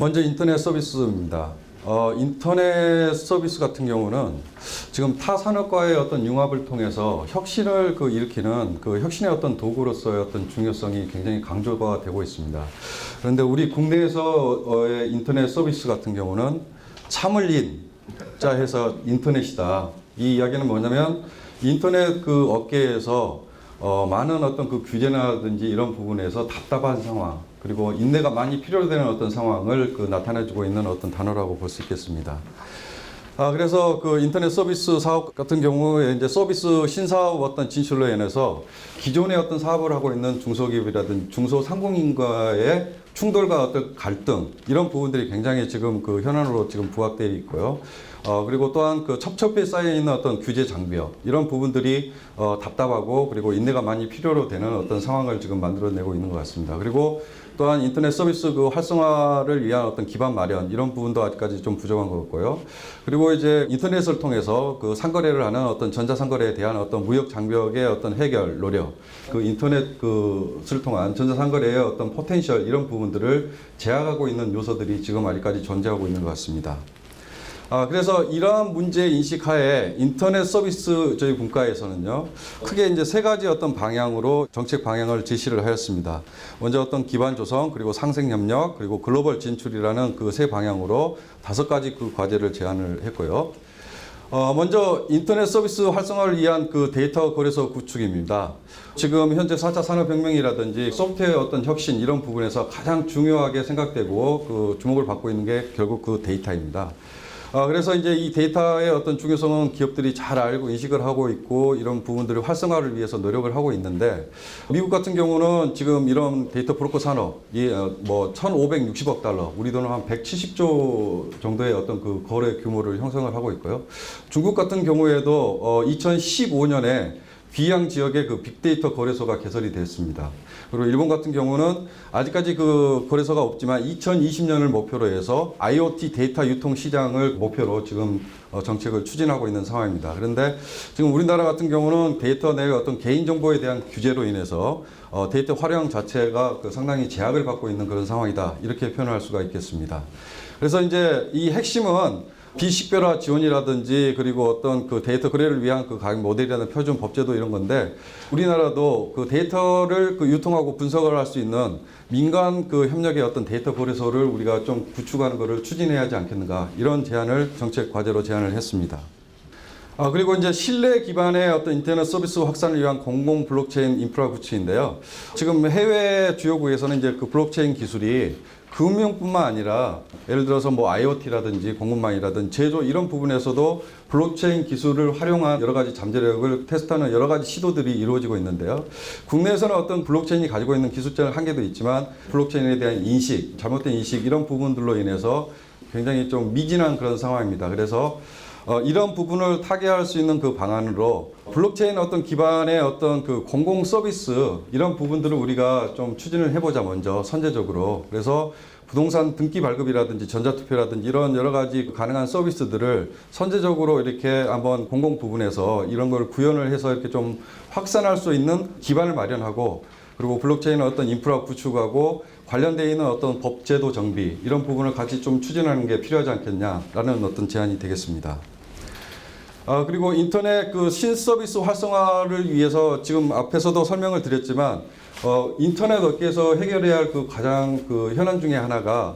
먼저 인터넷 서비스입니다. 인터넷 서비스 같은 경우는 지금 타 산업과의 어떤 융합을 통해서 혁신을 일으키는 그 혁신의 어떤 도구로서의 어떤 중요성이 굉장히 강조가 되고 있습니다. 그런데 우리 국내에서의 인터넷 서비스 같은 경우는 참을 인자 해서 인터넷이다. 이 이야기는 뭐냐면 인터넷 그 업계에서 많은 어떤 그 규제라든지 이런 부분에서 답답한 상황, 그리고 인내가 많이 필요되는 어떤 상황을 나타내주고 있는 어떤 단어라고 볼 수 있겠습니다. 그래서 그 인터넷 서비스 사업 같은 경우에 이제 서비스 신사업 어떤 진출로 인해서 기존의 어떤 사업을 하고 있는 중소기업이라든지 중소상공인과의 충돌과 어떤 갈등, 이런 부분들이 굉장히 지금 그 현안으로 지금 부각되어 있고요. 그리고 또한 그 첩첩히 쌓여 있는 어떤 규제 장벽, 이런 부분들이 답답하고 그리고 인내가 많이 필요로 되는 어떤 상황을 지금 만들어내고 있는 것 같습니다. 그리고 또한 인터넷 서비스 그 활성화를 위한 어떤 기반 마련, 이런 부분도 아직까지 좀 부족한 것 같고요. 그리고 이제 인터넷을 통해서 그 상거래를 하는 어떤 전자상거래에 대한 어떤 무역 장벽의 어떤 해결 노력, 그 인터넷 그를 통한 전자상거래의 어떤 포텐셜, 이런 부분들을 제약하고 있는 요소들이 지금 아직까지 존재하고 있는 것 같습니다. 그래서 이러한 문제 인식하에 인터넷 서비스 저희 분과에서는요, 크게 이제 세 가지 어떤 방향으로 정책 방향을 제시를 하였습니다. 먼저 어떤 기반 조성, 그리고 상생 협력, 그리고 글로벌 진출이라는 그 세 방향으로 5가지 그 과제를 제안을 했고요. 먼저 인터넷 서비스 활성화를 위한 그 데이터 거래소 구축입니다. 지금 현재 4차 산업혁명이라든지 소프트웨어 어떤 혁신, 이런 부분에서 가장 중요하게 생각되고 그 주목을 받고 있는 게 결국 그 데이터입니다. 그래서 이제 이 데이터의 어떤 중요성은 기업들이 잘 알고 인식을 하고 있고, 이런 부분들을 활성화를 위해서 노력을 하고 있는데, 미국 같은 경우는 지금 이런 데이터 브로커 산업이 뭐 1,560억 달러, 우리 돈은 한 170조 정도의 어떤 그 거래 규모를 형성을 하고 있고요. 중국 같은 경우에도 2015년에 귀양 지역에 그 빅데이터 거래소가 개설이 됐습니다. 그리고 일본 같은 경우는 아직까지 그 거래소가 없지만 2020년을 목표로 해서 IoT 데이터 유통 시장을 목표로 지금 정책을 추진하고 있는 상황입니다. 그런데 지금 우리나라 같은 경우는 데이터 내 어떤 개인정보에 대한 규제로 인해서 데이터 활용 자체가 상당히 제약을 받고 있는 그런 상황이다, 이렇게 표현할 수가 있겠습니다. 그래서 이제 이 핵심은 비식별화 지원이라든지, 그리고 어떤 그 데이터 거래를 위한 그 가격 모델이라는 표준 법제도, 이런 건데, 우리나라도 그 데이터를 그 유통하고 분석을 할 수 있는 민간 그 협력의 어떤 데이터 거래소를 우리가 좀 구축하는 것을 추진해야 하지 않겠는가, 이런 제안을 정책 과제로 제안을 했습니다. 그리고 이제 신뢰 기반의 어떤 인터넷 서비스 확산을 위한 공공 블록체인 인프라 구축인데요. 지금 해외 주요국에서는 이제 그 블록체인 기술이 금융뿐만 아니라 예를 들어서 뭐 IoT라든지 공급망이라든지 제조, 이런 부분에서도 블록체인 기술을 활용한 여러 가지 잠재력을 테스트하는 여러 가지 시도들이 이루어지고 있는데요. 국내에서는 어떤 블록체인이 가지고 있는 기술적인 한계도 있지만 블록체인에 대한 인식, 잘못된 인식, 이런 부분들로 인해서 굉장히 좀 미진한 그런 상황입니다. 그래서 이런 부분을 타개할 수 있는 그 방안으로 블록체인 어떤 기반의 어떤 그 공공 서비스, 이런 부분들을 우리가 좀 추진을 해보자, 먼저 선제적으로. 그래서 부동산 등기 발급이라든지 전자투표라든지 이런 여러 가지 가능한 서비스들을 선제적으로 이렇게 한번 공공 부분에서 이런 걸 구현을 해서 이렇게 좀 확산할 수 있는 기반을 마련하고, 그리고 블록체인은 어떤 인프라 구축하고 관련되어 있는 어떤 법제도 정비, 이런 부분을 같이 좀 추진하는 게 필요하지 않겠냐라는 어떤 제안이 되겠습니다. 그리고 인터넷 그 신서비스 활성화를 위해서 지금 앞에서도 설명을 드렸지만, 인터넷 업계에서 해결해야 할 그 가장 그 현안 중에 하나가,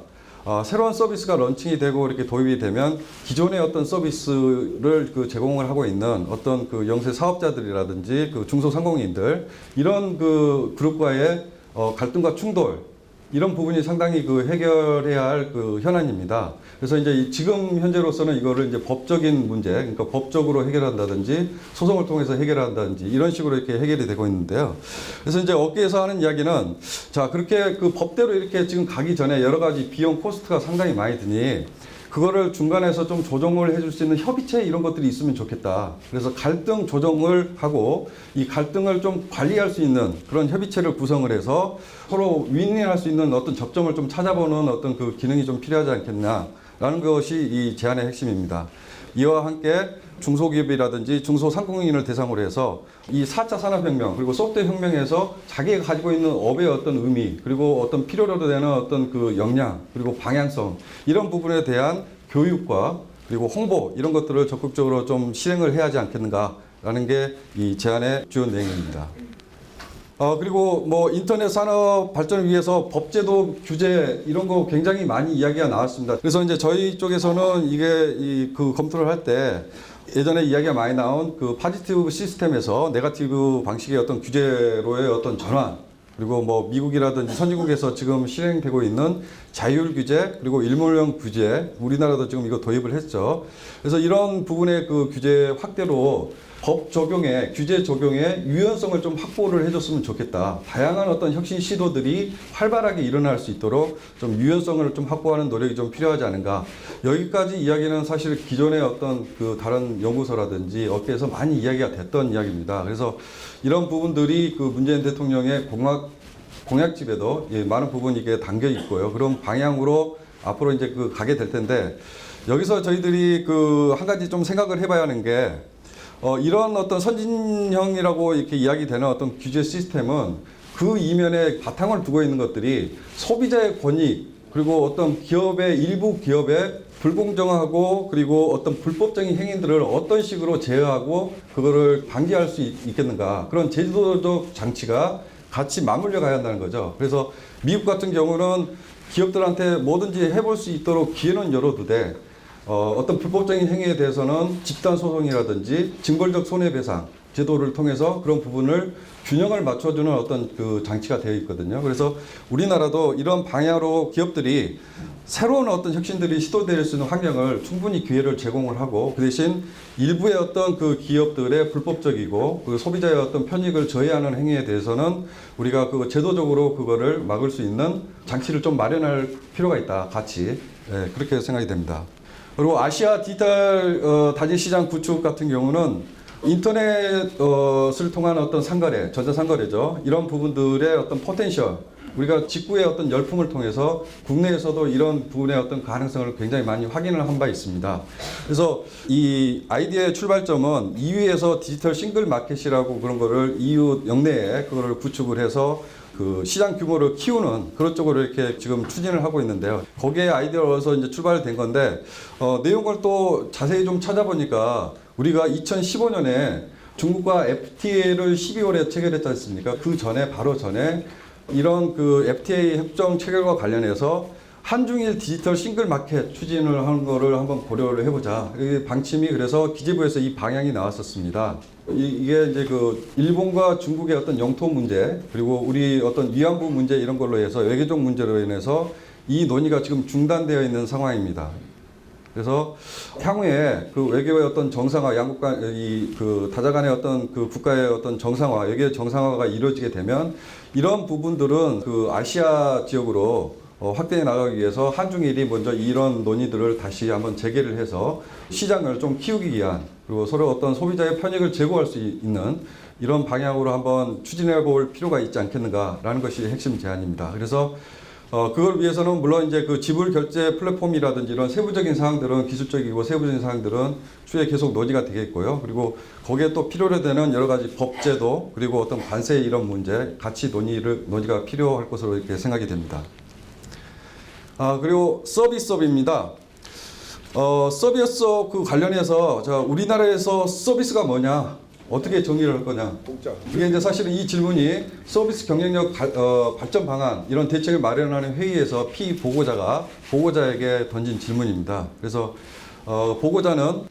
새로운 서비스가 런칭이 되고 이렇게 도입이 되면 기존의 어떤 서비스를 그 제공을 하고 있는 어떤 그 영세 사업자들이라든지 그 중소상공인들, 이런 그 그룹과의 갈등과 충돌, 이런 부분이 상당히 그 해결해야 할 그 현안입니다. 그래서 이제 지금 현재로서는 이거를 이제 법적인 문제, 그러니까 법적으로 해결한다든지 소송을 통해서 해결한다든지, 이런 식으로 이렇게 해결이 되고 있는데요. 그래서 이제 업계에서 하는 이야기는, 자, 그렇게 그 법대로 이렇게 지금 가기 전에 여러 가지 비용 코스트가 상당히 많이 드니 그거를 중간에서 좀 조정을 해줄 수 있는 협의체, 이런 것들이 있으면 좋겠다. 그래서 갈등 조정을 하고 이 갈등을 좀 관리할 수 있는 그런 협의체를 구성을 해서 서로 윈윈할 수 있는 어떤 접점을 좀 찾아보는 어떤 그 기능이 좀 필요하지 않겠냐라는 것이 이 제안의 핵심입니다. 이와 함께 중소기업이라든지 중소상공인을 대상으로 해서 이 4차 산업혁명 그리고 소프트웨어 혁명에서 자기가 가지고 있는 업의 어떤 의미 그리고 어떤 필요로 되는 어떤 그 역량 그리고 방향성 이런 부분에 대한 교육과 그리고 홍보 이런 것들을 적극적으로 좀 실행을 해야 하지 않겠는가라는 게 이 제안의 주요 내용입니다. 그리고 뭐 인터넷 산업 발전을 위해서 법제도 규제 이런 거 굉장히 많이 이야기가 나왔습니다. 그래서 이제 저희 쪽에서는 이게 그 검토를 할 때 예전에 이야기가 많이 나온 그 파지티브 시스템에서 네거티브 방식의 어떤 규제로의 어떤 전환 그리고 뭐 미국이라든지 선진국에서 지금 실행되고 있는 자율 규제 그리고 일몰형 규제 우리나라도 지금 이거 도입을 했죠. 그래서 이런 부분의 그 규제 확대로 법 적용에 규제 적용에 유연성을 좀 확보를 해줬으면 좋겠다. 다양한 어떤 혁신 시도들이 활발하게 일어날 수 있도록 좀 유연성을 좀 확보하는 노력이 좀 필요하지 않은가. 여기까지 이야기는 사실 기존의 어떤 그 다른 연구소라든지 업계에서 많이 이야기가 됐던 이야기입니다. 그래서 이런 부분들이 그 문재인 대통령의 공약집에도 많은 부분이 이게 담겨 있고요. 그런 방향으로 앞으로 이제 그 가게 될 텐데 여기서 저희들이 그 한 가지 좀 생각을 해봐야 하는 게 이런 어떤 선진형이라고 이렇게 이야기되는 어떤 규제 시스템은 그 이면에 바탕을 두고 있는 것들이 소비자의 권익 그리고 어떤 기업의 일부 기업의 불공정하고 그리고 어떤 불법적인 행위들을 어떤 식으로 제어하고 그거를 방지할 수 있겠는가 그런 제도적 장치가 같이 맞물려 가야 한다는 거죠. 그래서 미국 같은 경우는 기업들한테 뭐든지 해볼 수 있도록 기회는 열어두되 어떤 불법적인 행위에 대해서는 집단 소송이라든지 징벌적 손해배상 제도를 통해서 그런 부분을 균형을 맞춰주는 어떤 그 장치가 되어 있거든요. 그래서 우리나라도 이런 방향으로 기업들이 새로운 어떤 혁신들이 시도될 수 있는 환경을 충분히 기회를 제공을 하고 그 대신 일부의 어떤 그 기업들의 불법적이고 그 소비자의 어떤 편익을 저해하는 행위에 대해서는 우리가 그 제도적으로 그거를 막을 수 있는 장치를 좀 마련할 필요가 있다. 같이 그렇게 생각이 됩니다. 그리고 아시아 디지털 단일 시장 구축 같은 경우는 인터넷을 통한 어떤 상거래, 전자상거래죠. 이런 부분들의 어떤 포텐셜, 우리가 직구의 어떤 열풍을 통해서 국내에서도 이런 부분의 어떤 가능성을 굉장히 많이 확인을 한 바 있습니다. 그래서 이 아이디어의 출발점은 EU에서 디지털 싱글 마켓이라고 그런 거를 EU 영내에 그거를 구축을 해서 그 시장 규모를 키우는 그런 쪽으로 이렇게 지금 추진을 하고 있는데요. 거기에 아이디어로서 이제 출발된 건데 내용을 또 자세히 좀 찾아보니까 우리가 2015년에 중국과 FTA를 12월에 체결했지 않습니까? 그 전에 바로 전에 이런 그 FTA 협정 체결과 관련해서 한중일 디지털 싱글 마켓 추진을 하는 거를 한번 고려를 해보자. 이 방침이 그래서 기재부에서 이 방향이 나왔었습니다. 이게 이제 그 일본과 중국의 어떤 영토 문제 그리고 우리 어떤 위안부 문제 이런 걸로 해서 외교적 문제로 인해서 이 논의가 지금 중단되어 있는 상황입니다. 그래서 향후에 그 외교의 어떤 정상화, 양국 간 이 그 다자 간의 어떤 그 국가의 어떤 정상화, 외교의 정상화가 이루어지게 되면 이런 부분들은 그 아시아 지역으로 확대해 나가기 위해서 한중일이 먼저 이런 논의들을 다시 한번 재개를 해서 시장을 좀 키우기 위한 그리고 서로 어떤 소비자의 편익을 제고할 수 있는 이런 방향으로 한번 추진해 볼 필요가 있지 않겠는가라는 것이 핵심 제안입니다. 그래서 그걸 위해서는 물론 이제 그 지불 결제 플랫폼이라든지 이런 세부적인 사항들은 기술적이고 세부적인 사항들은 추후에 계속 논의가 되겠고요. 그리고 거기에 또 필요로 되는 여러 가지 법제도 그리고 어떤 관세 이런 문제 같이 논의가 필요할 것으로 이렇게 생각이 됩니다. 그리고 서비스업입니다. 서비스업 그 관련해서 우리나라에서 서비스가 뭐냐? 어떻게 정의를 할 거냐? 이게 이제 사실은 이 질문이 서비스 경쟁력 발전 방안 이런 대책을 마련하는 회의에서 보고자에게 던진 질문입니다. 그래서 보고자는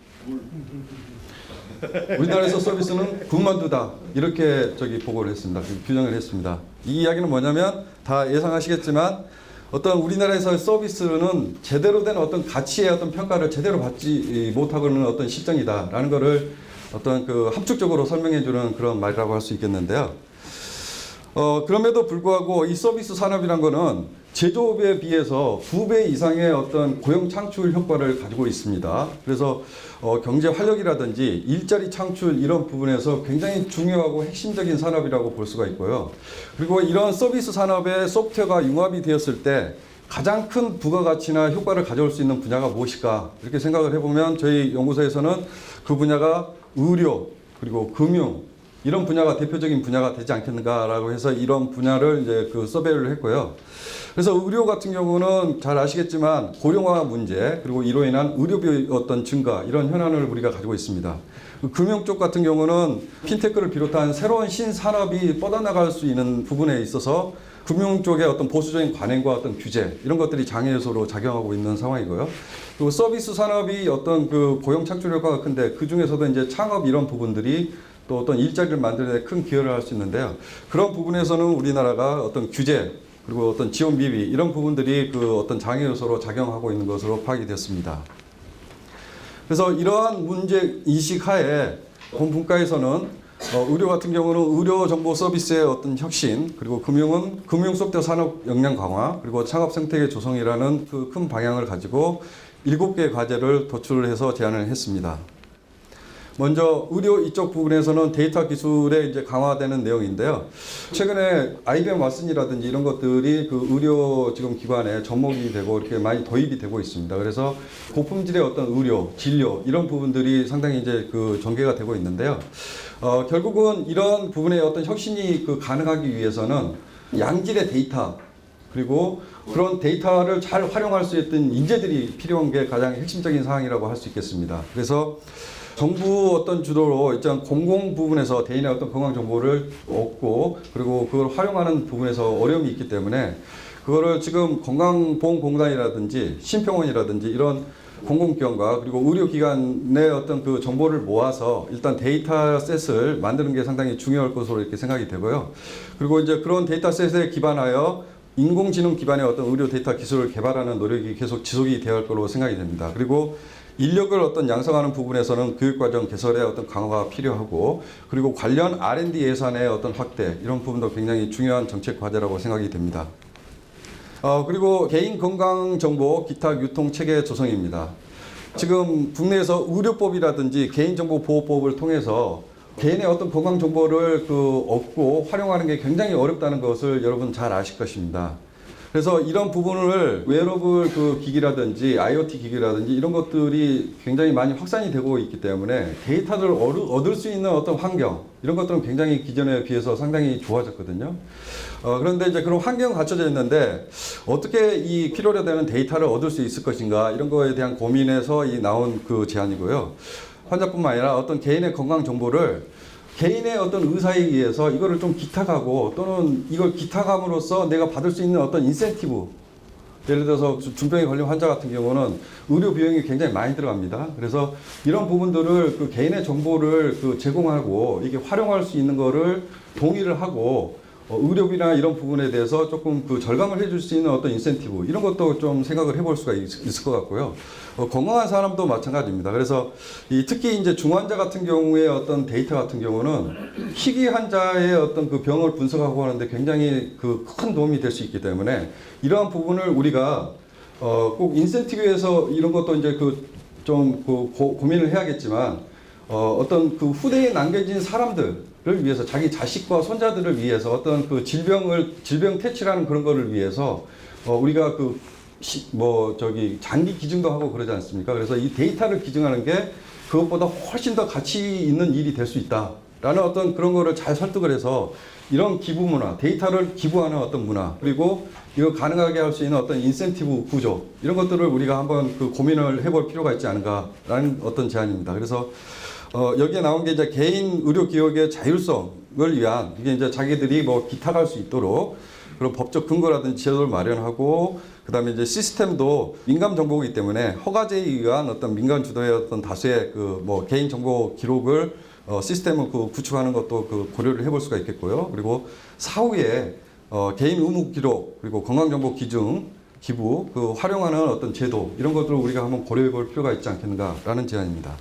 우리나라에서 서비스는 군만두다 이렇게 보고를 했습니다. 규정을 했습니다. 이 이야기는 뭐냐면 다 예상하시겠지만 어떤 우리나라에서의 서비스는 제대로 된 어떤 가치의 어떤 평가를 제대로 받지 못하고는 어떤 실정이다라는 것을 어떤 그 함축적으로 설명해주는 그런 말이라고 할 수 있겠는데요. 그럼에도 불구하고 이 서비스 산업이란 거는 제조업에 비해서 2배 이상의 어떤 고용 창출 효과를 가지고 있습니다. 그래서 경제 활력이라든지 일자리 창출 이런 부분에서 굉장히 중요하고 핵심적인 산업이라고 볼 수가 있고요. 그리고 이런 서비스 산업에 소프트웨어가 융합이 되었을 때 가장 큰 부가가치나 효과를 가져올 수 있는 분야가 무엇일까 이렇게 생각을 해보면 저희 연구소에서는 그 분야가 의료 그리고 금융 이런 분야가 대표적인 분야가 되지 않겠는가라고 해서 이런 분야를 이제 그 서베이를 했고요. 그래서 의료 같은 경우는 잘 아시겠지만 고령화 문제 그리고 이로 인한 의료비 어떤 증가 이런 현안을 우리가 가지고 있습니다. 금융 쪽 같은 경우는 핀테크를 비롯한 새로운 신산업이 뻗어나갈 수 있는 부분에 있어서 금융 쪽의 어떤 보수적인 관행과 어떤 규제 이런 것들이 장애 요소로 작용하고 있는 상황이고요. 그리고 서비스 산업이 어떤 그 고용 창출 효과가 큰데 그 중에서도 이제 창업 이런 부분들이 또 어떤 일자리를 만드는 데 큰 기여를 할 수 있는데요. 그런 부분에서는 우리나라가 어떤 규제 그리고 어떤 지원 미비 이런 부분들이 그 어떤 장애 요소로 작용하고 있는 것으로 파악이 됐습니다. 그래서 이러한 문제 인식 하에 본 분과에서는 의료 같은 경우는 의료 정보 서비스의 어떤 혁신 그리고 금융은 금융 소프트웨어 산업 역량 강화 그리고 창업 생태계 조성이라는 그 큰 방향을 가지고 7개의 과제를 도출을 해서 제안을 했습니다. 먼저 의료 이쪽 부분에서는 데이터 기술에 이제 강화되는 내용인데요. 최근에 IBM 왓슨이라든지 이런 것들이 그 의료 지금 기관에 접목이 되고 이렇게 많이 도입이 되고 있습니다. 그래서 고품질의 어떤 의료, 진료 이런 부분들이 상당히 이제 그 전개가 되고 있는데요. 결국은 이런 부분의 어떤 혁신이 그 가능하기 위해서는 양질의 데이터 그리고 그런 데이터를 잘 활용할 수 있는 인재들이 필요한 게 가장 핵심적인 사항이라고 할 수 있겠습니다. 그래서 정부 어떤 주도로 일단 공공 부분에서 대인의 어떤 건강 정보를 얻고 그리고 그걸 활용하는 부분에서 어려움이 있기 때문에 그거를 지금 건강보험공단이라든지 심평원이라든지 이런 공공기관과 그리고 의료기관의 어떤 그 정보를 모아서 일단 데이터셋을 만드는 게 상당히 중요할 것으로 이렇게 생각이 되고요. 그리고 이제 그런 데이터셋에 기반하여 인공지능 기반의 어떤 의료 데이터 기술을 개발하는 노력이 계속 지속이 되어야 할 거로 생각이 됩니다. 그리고 인력을 어떤 양성하는 부분에서는 교육과정 개설의 어떤 강화가 필요하고 그리고 관련 R&D 예산의 어떤 확대 이런 부분도 굉장히 중요한 정책 과제라고 생각이 됩니다. 그리고 개인 건강 정보 기타 유통 체계 조성입니다. 지금 국내에서 의료법이라든지 개인정보보호법을 통해서 개인의 어떤 건강 정보를 얻고 활용하는 게 굉장히 어렵다는 것을 여러분 잘 아실 것입니다. 그래서 이런 부분을 웨어러블 그 기기라든지 IoT 기기라든지 이런 것들이 굉장히 많이 확산이 되고 있기 때문에 데이터를 얻을 수 있는 어떤 환경 이런 것들은 굉장히 기존에 비해서 상당히 좋아졌거든요. 그런데 이제 그런 환경이 갖춰져 있는데 어떻게 이 필요로 되는 데이터를 얻을 수 있을 것인가 이런 거에 대한 고민에서 나온 그 제안이고요. 환자뿐만 아니라 어떤 개인의 건강 정보를 개인의 어떤 의사에 의해서 이거를 좀 기탁하고 또는 이걸 기탁함으로써 내가 받을 수 있는 어떤 인센티브 예를 들어서 중병에 걸린 환자 같은 경우는 의료 비용이 굉장히 많이 들어갑니다. 그래서 이런 부분들을 그 개인의 정보를 제공하고 이게 활용할 수 있는 거를 동의를 하고 의료비나 이런 부분에 대해서 조금 절감을 해줄 수 있는 어떤 인센티브 이런 것도 좀 생각을 해볼 수가 있을 것 같고요. 건강한 사람도 마찬가지입니다. 그래서 특히 이제 중환자 같은 경우에 어떤 데이터 같은 경우는 희귀 환자의 어떤 그 병을 분석하고 하는데 굉장히 큰 도움이 될 수 있기 때문에 이러한 부분을 우리가 꼭 인센티브에서 이런 것도 이제 좀 고민을 해야겠지만 어떤 후대에 남겨진 사람들을 위해서 자기 자식과 손자들을 위해서 어떤 질병 퇴치라는 그런 거를 위해서 우리가 장기 기증도 하고 그러지 않습니까? 그래서 이 데이터를 기증하는 게 그것보다 훨씬 더 가치 있는 일이 될 수 있다라는 어떤 그런 거를 잘 설득을 해서 이런 기부 문화, 데이터를 기부하는 어떤 문화, 그리고 이거 가능하게 할 수 있는 어떤 인센티브 구조 이런 것들을 우리가 한번 고민을 해볼 필요가 있지 않은가라는 어떤 제안입니다. 그래서 여기에 나온 게 이제 개인 의료 기업의 자율성을 위한 이게 이제 자기들이 기탁할 수 있도록 그런 법적 근거라든지 제도를 마련하고 그다음에 이제 시스템도 민감 정보이기 때문에 허가제에 의한 어떤 민간 주도의 어떤 다수의 개인 정보 기록을 시스템을 구축하는 것도 고려를 해볼 수가 있겠고요. 그리고 사후에 개인 의무 기록 그리고 건강 정보 기증 기부 활용하는 어떤 제도 이런 것들을 우리가 한번 고려해 볼 필요가 있지 않겠는가라는 제안입니다.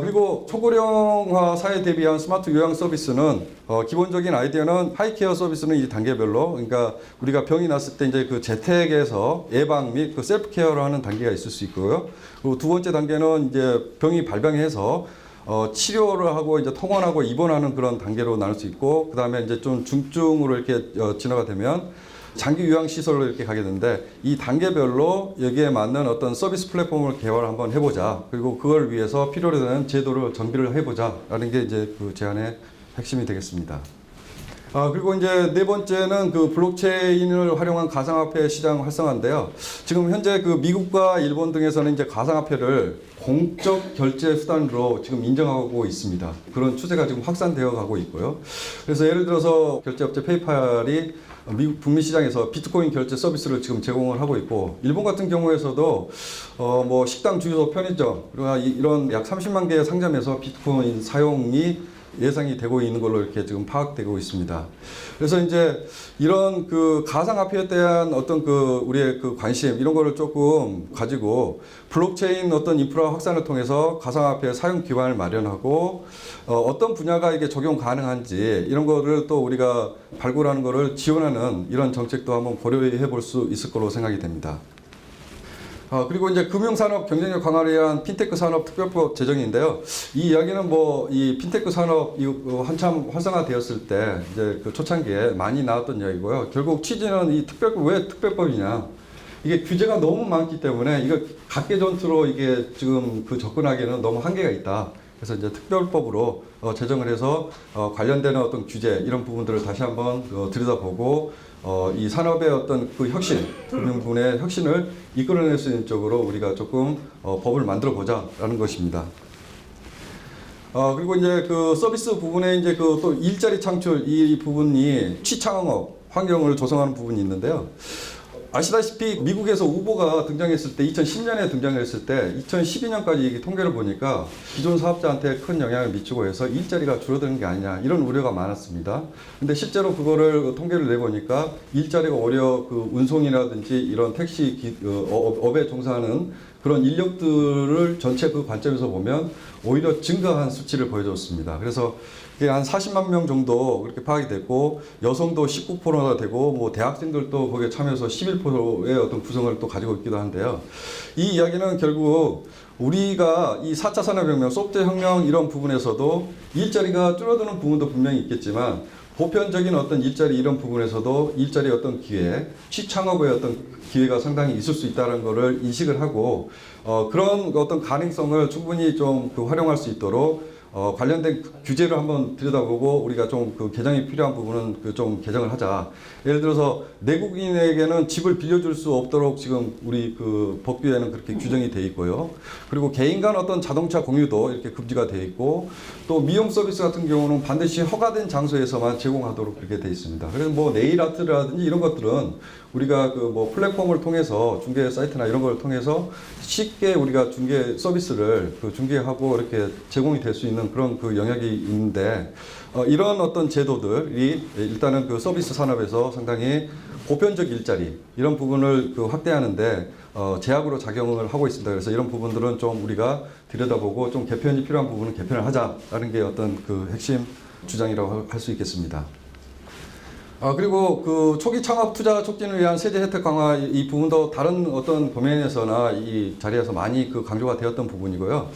그리고 초고령화 사회 대비한 스마트 요양 서비스는 기본적인 아이디어는 하이케어 서비스는 이 단계별로 그러니까 우리가 병이 났을 때 이제 재택에서 예방 및 셀프 케어를 하는 단계가 있을 수 있고요. 그리고 두 번째 단계는 이제 병이 발병해서 치료를 하고 이제 통원하고 입원하는 그런 단계로 나눌 수 있고 그다음에 이제 좀 중증으로 이렇게 진화가 되면 장기 요양 시설로 이렇게 가게 되는데 이 단계별로 여기에 맞는 어떤 서비스 플랫폼을 개발을 한번 해보자. 그리고 그걸 위해서 필요로 되는 제도를 정비를 해보자라는 게 이제 그 제안의 핵심이 되겠습니다. 그리고 이제 네 번째는 그 블록체인을 활용한 가상화폐 시장 활성화인데요. 지금 현재 그 미국과 일본 등에서는 이제 가상화폐를 공적 결제 수단으로 지금 인정하고 있습니다. 그런 추세가 지금 확산되어 가고 있고요. 그래서 예를 들어서 결제업체 페이팔이 미국 북미 시장에서 비트코인 결제 서비스를 지금 제공을 하고 있고, 일본 같은 경우에서도 뭐 식당, 주유소, 편의점 그리고 이런 약 30만 개의 상점에서 비트코인 사용이 예상이 되고 있는 걸로 이렇게 지금 파악되고 있습니다. 그래서 이제 이런 그 가상화폐에 대한 어떤 그 우리의 그 관심 이런 거를 조금 가지고 블록체인 어떤 인프라 확산을 통해서 가상화폐 사용 기반을 마련하고 어떤 분야가 이게 적용 가능한지 이런 거를 또 우리가 발굴하는 거를 지원하는 이런 정책도 한번 고려해 볼 수 있을 거로 생각이 됩니다. 그리고 이제 금융산업 경쟁력 강화를 위한 핀테크 산업 특별법 제정인데요. 이 이야기는 뭐 이 핀테크 산업 한참 활성화되었을 때 이제 그 초창기에 많이 나왔던 이야기고요. 결국 취지는 이 특별법 왜 특별법이냐? 이게 규제가 너무 많기 때문에 이거 각계 전투로 이게 지금 그 접근하기에는 너무 한계가 있다. 그래서 이제 특별법으로 제정을 해서 관련되는 어떤 규제 이런 부분들을 다시 한번 들여다보고 이 산업의 어떤 그 혁신, 금융분의 혁신을 이끌어낼 수 있는 쪽으로 우리가 조금 법을 만들어 보자라는 것입니다. 그리고 이제 그 서비스 부분에 이제 그 또 일자리 창출 이 부분이 취창업 환경을 조성하는 부분이 있는데요. 아시다시피 미국에서 우버가 등장했을 때 2010년에 등장했을 때 2012년까지 통계를 보니까 기존 사업자한테 큰 영향을 미치고 해서 일자리가 줄어드는 게 아니냐 이런 우려가 많았습니다. 근데 실제로 그거를 통계를 내보니까 일자리가 오히려 그 운송이라든지 이런 택시 업에 종사하는 그런 인력들을 전체 그 관점에서 보면 오히려 증가한 수치를 보여줬습니다. 그래서 한 40만 명 정도 그렇게 파악이 됐고 여성도 19%나 되고 뭐 대학생들도 거기에 참여해서 11%의 어떤 구성을 또 가지고 있기도 한데요. 이 이야기는 결국 우리가 이 4차 산업혁명, 소프트웨어 혁명 이런 부분에서도 일자리가 줄어드는 부분도 분명히 있겠지만 보편적인 어떤 일자리 이런 부분에서도 일자리 어떤 기회, 취창업의 어떤 기회가 상당히 있을 수 있다는 것을 인식을 하고 그런 어떤 가능성을 충분히 좀 활용할 수 있도록 관련된 규제를 한번 들여다보고 우리가 좀 그 개정이 필요한 부분은 그 좀 개정을 하자. 예를 들어서 내국인에게는 집을 빌려줄 수 없도록 지금 우리 그 법규에는 그렇게 규정이 돼 있고요. 그리고 개인 간 어떤 자동차 공유도 이렇게 금지가 돼 있고 또 미용 서비스 같은 경우는 반드시 허가된 장소에서만 제공하도록 그렇게 돼 있습니다. 그래서 뭐 네일 아트라든지 이런 것들은 우리가 그 뭐 플랫폼을 통해서 중개 사이트나 이런 걸 통해서 쉽게 우리가 중개 서비스를 그 중개하고 이렇게 제공이 될 수 있는 그런 그 영역이 있는데 이런 어떤 제도들이 일단은 그 서비스 산업에서 상당히 보편적 일자리 이런 부분을 그 확대하는데 제약으로 작용을 하고 있습니다. 그래서 이런 부분들은 좀 우리가 들여다보고 좀 개편이 필요한 부분은 개편을 하자라는 게 어떤 그 핵심 주장이라고 할 수 있겠습니다. 그리고 그 초기 창업 투자 촉진을 위한 세제 혜택 강화 이 부분도 다른 어떤 도면에서나 이 자리에서 많이 그 강조가 되었던 부분이고요.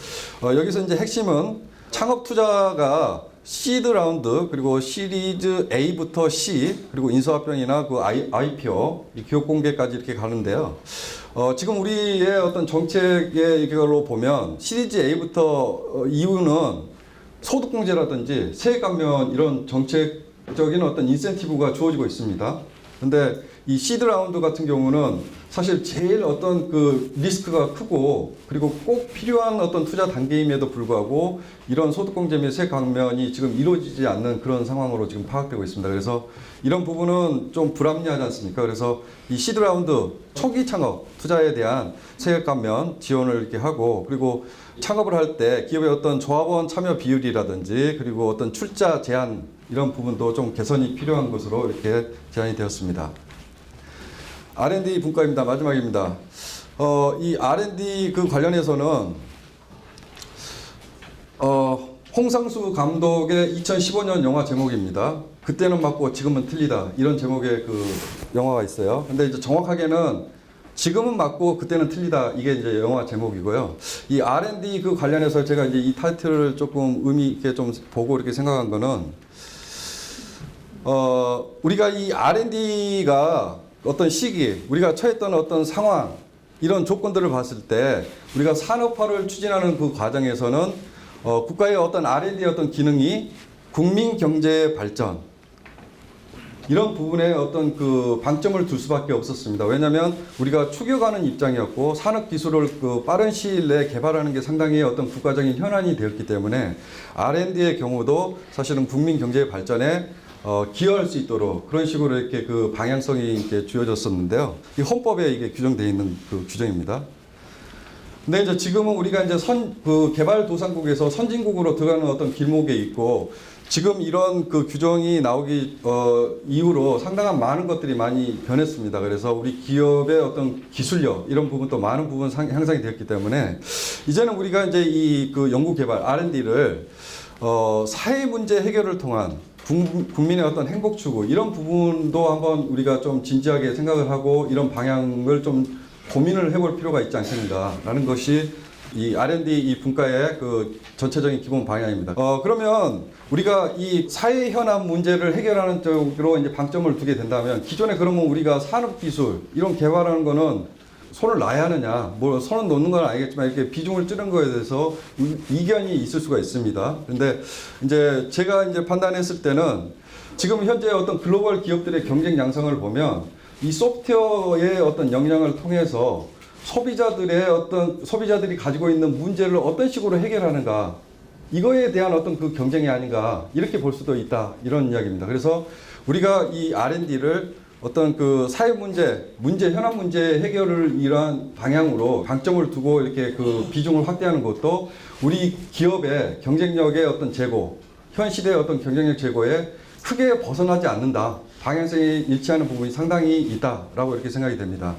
여기서 이제 핵심은 창업 투자가 시드 라운드 그리고 시리즈 A부터 C 그리고 인수합병이나 그 IPO 기업 공개까지 이렇게 가는데요. 지금 우리의 어떤 정책의 이걸로 보면 시리즈 A부터 이후는 소득공제라든지 세액 감면 이런 정책적인 어떤 인센티브가 주어지고 있습니다. 근데 이 시드 라운드 같은 경우는 사실 제일 어떤 그 리스크가 크고 그리고 꼭 필요한 어떤 투자 단계임에도 불구하고 이런 소득공제 및 세액 감면이 지금 이루어지지 않는 그런 상황으로 지금 파악되고 있습니다. 그래서 이런 부분은 좀 불합리하지 않습니까? 그래서 이 시드 라운드 초기 창업 투자에 대한 세액 감면 지원을 이렇게 하고 그리고 창업을 할 때 기업의 어떤 조합원 참여 비율이라든지 그리고 어떤 출자 제한 이런 부분도 좀 개선이 필요한 것으로 이렇게 제안이 되었습니다. R&D 분과입니다. 마지막입니다. 이 R&D 그 관련해서는 홍상수 감독의 2015년 영화 제목입니다. 그때는 맞고 지금은 틀리다 이런 제목의 그 영화가 있어요. 근데 이제 정확하게는 지금은 맞고 그때는 틀리다 이게 이제 영화 제목이고요. 이 R&D 그 관련해서 제가 이제 이 타이틀을 조금 의미 있게 좀 보고 이렇게 생각한 거는 우리가 이 R&D가 어떤 시기, 우리가 처했던 어떤 상황, 이런 조건들을 봤을 때 우리가 산업화를 추진하는 그 과정에서는 국가의 어떤 R&D의 어떤 기능이 국민 경제의 발전, 이런 부분에 어떤 그 방점을 둘 수밖에 없었습니다. 왜냐하면 우리가 추격하는 입장이었고 산업 기술을 그 빠른 시일 내에 개발하는 게 상당히 어떤 국가적인 현안이 되었기 때문에 R&D의 경우도 사실은 국민 경제의 발전에 기여할 수 있도록 그런 식으로 이렇게 그 방향성이 이렇게 주어졌었는데요. 이 헌법에 이게 규정되어 있는 그 규정입니다. 근데 이제 지금은 우리가 이제 그 개발도상국에서 선진국으로 들어가는 어떤 길목에 있고 지금 이런 그 규정이 나오기 이후로 상당한 많은 것들이 많이 변했습니다. 그래서 우리 기업의 어떤 기술력 이런 부분도 많은 부분 향상이 되었기 때문에 이제는 우리가 이제 이 그 연구개발 R&D를 사회 문제 해결을 통한 국민의 어떤 행복 추구 이런 부분도 한번 우리가 좀 진지하게 생각을 하고 이런 방향을 좀 고민을 해볼 필요가 있지 않겠는가라는 것이 이 R&D 이 분과의 그 전체적인 기본 방향입니다. 그러면 우리가 이 사회 현안 문제를 해결하는 쪽으로 이제 방점을 두게 된다면 기존에 그러면 우리가 산업 기술 이런 개발하는 거는 손을 놔야 하느냐, 뭐 손을 놓는 건 알겠지만 이렇게 비중을 찌른 거에 대해서 이견이 있을 수가 있습니다. 근데 이제 제가 이제 판단했을 때는 지금 현재 어떤 글로벌 기업들의 경쟁 양상을 보면 이 소프트웨어의 어떤 역량을 통해서 소비자들이 가지고 있는 문제를 어떤 식으로 해결하는가 이거에 대한 어떤 그 경쟁이 아닌가 이렇게 볼 수도 있다 이런 이야기입니다. 그래서 우리가 이 R&D를 어떤 그 사회 현안 문제 해결을 이러한 방향으로 방점을 두고 이렇게 그 비중을 확대하는 것도 우리 기업의 경쟁력의 어떤 제고, 현 시대의 어떤 경쟁력 제고에 크게 벗어나지 않는다. 방향성이 일치하는 부분이 상당히 있다라고 이렇게 생각이 됩니다.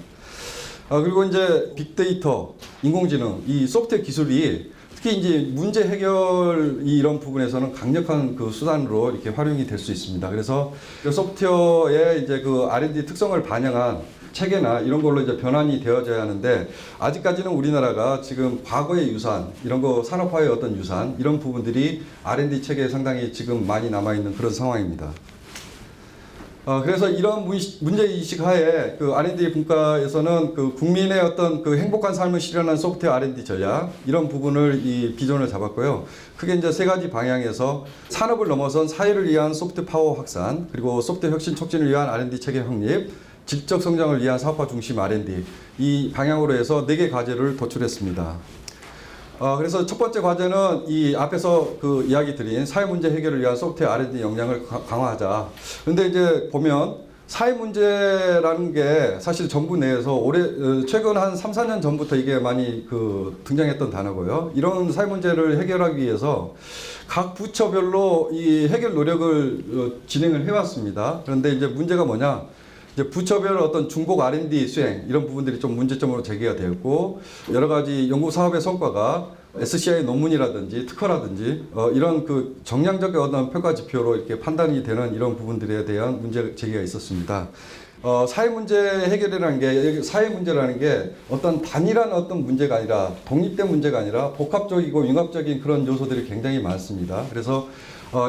그리고 이제 빅데이터, 인공지능, 이 소프트웨어 기술이 특히 이제 문제 해결 이런 부분에서는 강력한 그 수단으로 이렇게 활용이 될 수 있습니다. 그래서 소프트웨어의 이제 그 R&D 특성을 반영한 체계나 이런 걸로 이제 변환이 되어져야 하는데 아직까지는 우리나라가 지금 과거의 유산, 이런 거 산업화의 어떤 유산 이런 부분들이 R&D 체계에 상당히 지금 많이 남아 있는 그런 상황입니다. 그래서 이런 문제의식 하에 그 R&D 분과에서는 그 국민의 어떤 그 행복한 삶을 실현하는 소프트웨어 R&D 전략, 이런 부분을 이 비전을 잡았고요. 크게 이제 세 가지 방향에서 산업을 넘어선 사회를 위한 소프트 파워 확산, 그리고 소프트 혁신 촉진을 위한 R&D 체계 확립, 질적 성장을 위한 사업화 중심 R&D, 이 방향으로 해서 4개 과제를 도출했습니다. 그래서 첫 번째 과제는 이 앞에서 그 이야기 드린 사회 문제 해결을 위한 소프트웨어 R&D 역량을 강화하자. 그런데 이제 보면 사회 문제라는 게 사실 정부 내에서 최근 한 3, 4년 전부터 이게 많이 그 등장했던 단어고요. 이런 사회 문제를 해결하기 위해서 각 부처별로 이 해결 노력을 진행을 해왔습니다. 그런데 이제 문제가 뭐냐? 이제 부처별 어떤 중복 R&D 수행 이런 부분들이 좀 문제점으로 제기가 되었고 여러 가지 연구 사업의 성과가 SCI 논문이라든지 특허라든지 이런 그 정량적 어떤 평가 지표로 이렇게 판단이 되는 이런 부분들에 대한 문제 제기가 있었습니다. 사회 문제 해결이라는 게 사회 문제라는 게 어떤 단일한 어떤 문제가 아니라 독립된 문제가 아니라 복합적이고 융합적인 그런 요소들이 굉장히 많습니다. 그래서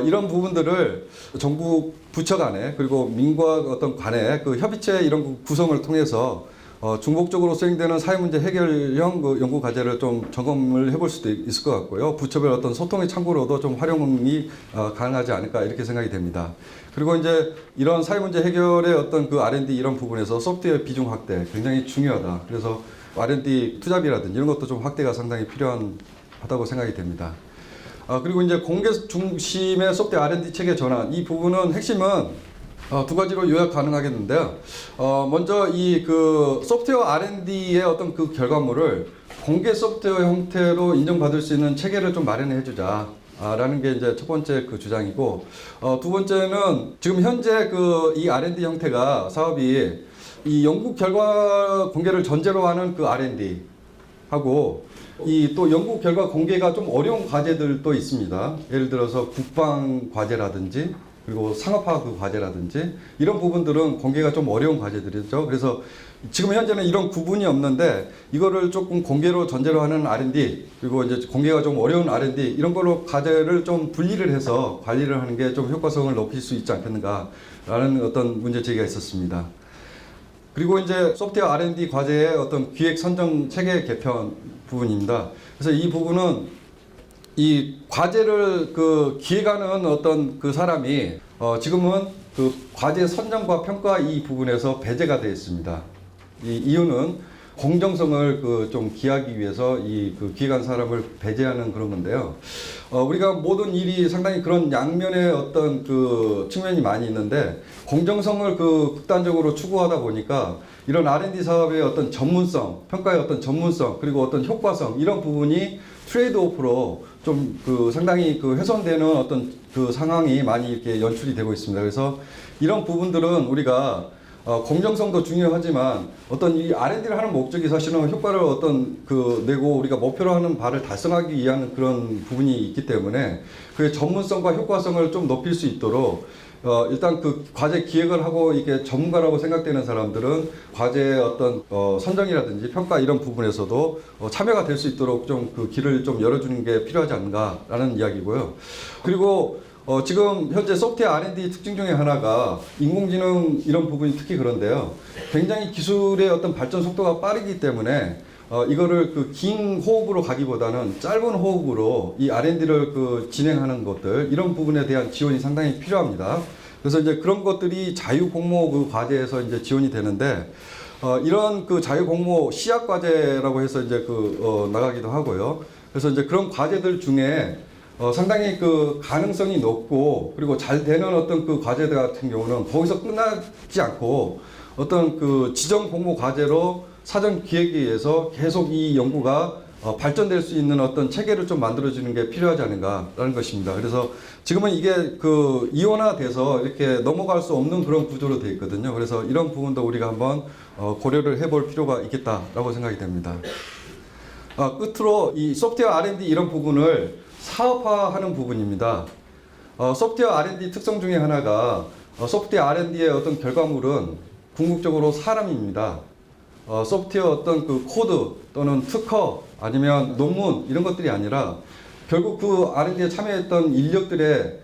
이런 부분들을 정부 부처 간에 그리고 민과 어떤 간의 그 협의체 이런 구성을 통해서 중복적으로 수행되는 사회문제 해결형 그 연구 과제를 좀 점검을 해볼 수도 있을 것 같고요. 부처별 어떤 소통의 창구로도 좀 활용이 가능하지 않을까 이렇게 생각이 됩니다. 그리고 이제 이런 사회문제 해결의 어떤 그 R&D 이런 부분에서 소프트웨어 비중 확대 굉장히 중요하다. 그래서 R&D 투자비라든지 이런 것도 좀 확대가 상당히 필요하다고 생각이 됩니다. 그리고 이제 공개 중심의 소프트웨어 R&D 체계 전환 이 부분은 핵심은 두 가지로 요약 가능하겠는데요. 먼저 이 그 소프트웨어 R&D의 어떤 그 결과물을 공개 소프트웨어 형태로 인정받을 수 있는 체계를 좀 마련해 주자. 라는 게 이제 첫 번째 그 주장이고, 두 번째는 지금 현재 그 이 R&D 형태가 사업이 이 연구 결과 공개를 전제로 하는 그 R&D 하고 이 또 연구 결과 공개가 좀 어려운 과제들도 있습니다. 예를 들어서 국방 과제라든지 그리고 상업화 그 과제라든지 이런 부분들은 공개가 좀 어려운 과제들이죠. 그래서 지금 현재는 이런 구분이 없는데 이거를 조금 공개로 전제로 하는 R&D 그리고 이제 공개가 좀 어려운 R&D 이런 걸로 과제를 좀 분리를 해서 관리를 하는 게 좀 효과성을 높일 수 있지 않겠는가라는 어떤 문제 제기가 있었습니다. 그리고 이제 소프트웨어 R&D 과제의 어떤 기획 선정 체계 개편 부분입니다. 그래서 이 부분은 이 과제를 그 기획하는 어떤 그 사람이 지금은 그 과제 선정과 평가 이 부분에서 배제가 되어 있습니다. 이 이유는 공정성을 그 좀 기하기 위해서 이 그 기획한 사람을 배제하는 그런 건데요. 우리가 모든 일이 상당히 그런 양면의 어떤 그 측면이 많이 있는데 공정성을 그 극단적으로 추구하다 보니까 이런 R&D 사업의 어떤 전문성, 평가의 어떤 전문성, 그리고 어떤 효과성 이런 부분이 트레이드 오프로 좀 그 상당히 그 훼손되는 어떤 그 상황이 많이 이렇게 연출이 되고 있습니다. 그래서 이런 부분들은 우리가 공정성도 중요하지만 어떤 이 R&D를 하는 목적이 사실은 효과를 어떤 그 내고 우리가 목표로 하는 바를 달성하기 위한 그런 부분이 있기 때문에 그 전문성과 효과성을 좀 높일 수 있도록 일단 그 과제 기획을 하고 이게 전문가라고 생각되는 사람들은 과제의 어떤 선정이라든지 평가 이런 부분에서도 참여가 될 수 있도록 좀 그 길을 좀 열어주는 게 필요하지 않은가라는 이야기고요. 그리고 지금 현재 소프트웨어 R&D 특징 중에 하나가 인공지능 이런 부분이 특히 그런데요. 굉장히 기술의 어떤 발전 속도가 빠르기 때문에 이거를 그 긴 호흡으로 가기보다는 짧은 호흡으로 이 R&D를 그 진행하는 것들 이런 부분에 대한 지원이 상당히 필요합니다. 그래서 이제 그런 것들이 자유 공모 그 과제에서 이제 지원이 되는데 이런 그 자유 공모 시약 과제라고 해서 이제 그 나가기도 하고요. 그래서 이제 그런 과제들 중에 상당히 그 가능성이 높고 그리고 잘 되는 어떤 그 과제들 같은 경우는 거기서 끝나지 않고 어떤 그 지정 공모 과제로 사전 기획에 의해서 계속 이 연구가 발전될 수 있는 어떤 체계를 좀 만들어주는 게 필요하지 않은가라는 것입니다. 그래서 지금은 이게 그 이원화돼서 이렇게 넘어갈 수 없는 그런 구조로 되어 있거든요. 그래서 이런 부분도 우리가 한번 고려를 해볼 필요가 있겠다라고 생각이 됩니다. 끝으로 이 소프트웨어 R&D 이런 부분을 사업화하는 부분입니다. 소프트웨어 R&D 특성 중에 하나가 소프트웨어 R&D의 어떤 결과물은 궁극적으로 사람입니다. 소프트웨어 어떤 그 코드 또는 특허 아니면 논문 이런 것들이 아니라 결국 그 R&D에 참여했던 인력들의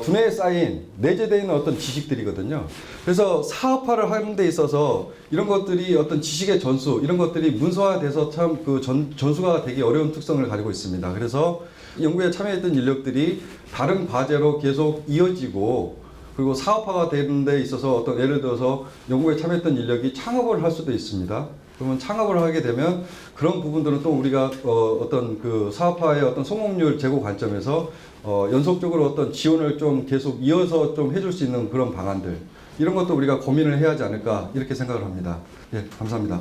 두뇌에 쌓인 내재되어 있는 어떤 지식들이거든요. 그래서 사업화를 하는 데 있어서 이런 것들이 어떤 지식의 전수 이런 것들이 문서화돼서 참 그 전수가 되기 어려운 특성을 가지고 있습니다. 그래서 연구에 참여했던 인력들이 다른 과제로 계속 이어지고 그리고 사업화가 되는 데 있어서 어떤 예를 들어서 연구에 참여했던 인력이 창업을 할 수도 있습니다. 그러면 창업을 하게 되면 그런 부분들은 또 우리가 어떤 그 사업화의 어떤 성공률 제고 관점에서 연속적으로 어떤 지원을 좀 계속 이어서 좀 해줄 수 있는 그런 방안들 이런 것도 우리가 고민을 해야 하지 않을까 이렇게 생각을 합니다. 예, 감사합니다.